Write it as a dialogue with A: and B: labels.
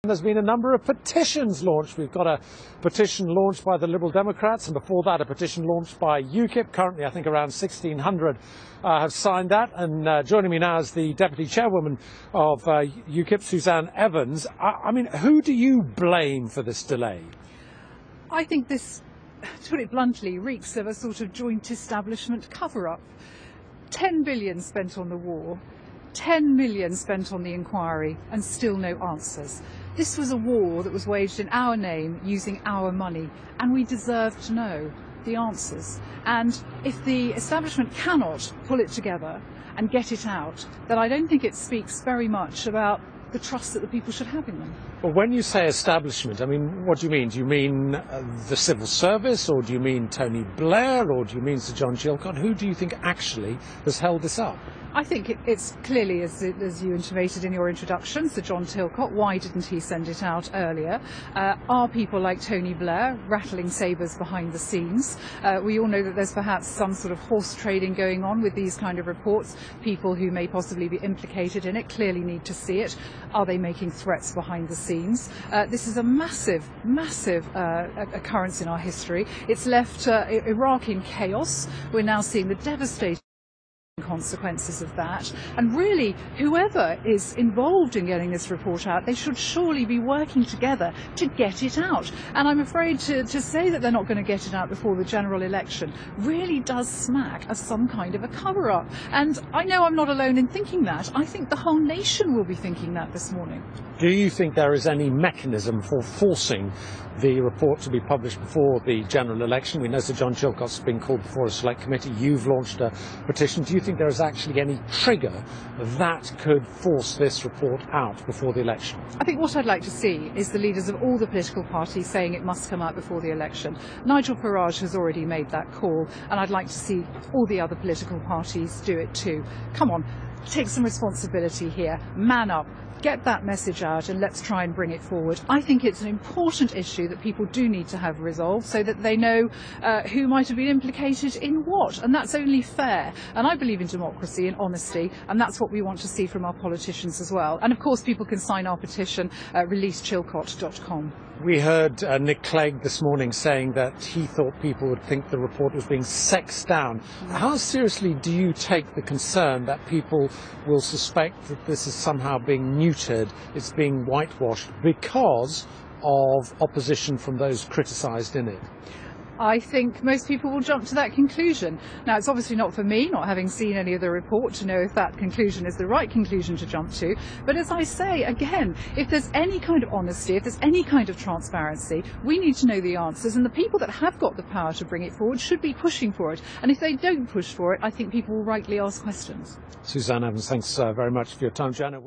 A: There's been a number of petitions launched. We've got a petition launched by the Liberal Democrats, and before that a petition launched by UKIP. Currently I think around 1,600 have signed that, and joining me now is the Deputy Chairwoman of UKIP, Suzanne Evans. I mean, who do you blame for this delay?
B: I think this, to put it bluntly, reeks of a sort of joint establishment cover-up. 10 billion spent on the war, 10 million spent on the inquiry, and still no answers. This was a war that was waged in our name, using our money, and we deserve to know the answers. And if the establishment cannot pull it together and get it out, then I don't think it speaks very much about the trust that the people should have in them.
A: Well, when you say establishment, I mean, what do you mean? Do you mean the civil service, or do you mean Tony Blair, or do you mean Sir John Chilcot? Who do you think actually has held this up?
B: I think it's clearly, as you intimated in your introduction, Sir John Chilcot. Why didn't he send it out earlier? Are people like Tony Blair rattling sabres behind the scenes? We all know that there's perhaps some sort of horse trading going on with these kind of reports. People who may possibly be implicated in it clearly need to see it. Are they making threats behind the scenes? This is a massive, massive occurrence in our history. It's left Iraq in chaos. We're now seeing the devastating consequences of that, and really whoever is involved in getting this report out, they should surely be working together to get it out. And I'm afraid to say that they're not going to get it out before the general election really does smack of some kind of a cover-up. And I know I'm not alone in thinking that. I think the whole nation will be thinking that this morning.
A: Do you think there is any mechanism for forcing the report to be published before the general election? We know Sir John Chilcot's been called before a select committee. You've launched a petition. Do you think there is actually any trigger that could force this report out before the election?
B: I think what I'd like to see is the leaders of all the political parties saying it must come out before the election. Nigel Farage has already made that call, and I'd like to see all the other political parties do it too. Come on, take some responsibility here. Man up. Get that message out, and let's try and bring it forward. I think it's an important issue that people do need to have resolved, so that they know who might have been implicated in what, and that's only fair. And I believe in democracy and honesty, and that's what we want to see from our politicians as well. And of course people can sign our petition at releasechilcot.com.
A: We heard Nick Clegg this morning saying that he thought people would think the report was being sexed down. How seriously do you take the concern that people will suspect that this is somehow being neutered, it's being whitewashed because of opposition from those criticised in it?
B: I think most people will jump to that conclusion. Now, it's obviously not for me, not having seen any of the report, to know if that conclusion is the right conclusion to jump to. But as I say, again, if there's any kind of honesty, if there's any kind of transparency, we need to know the answers. And the people that have got the power to bring it forward should be pushing for it. And if they don't push for it, I think people will rightly ask questions.
A: Suzanne Evans, thanks very much for your time, Janet.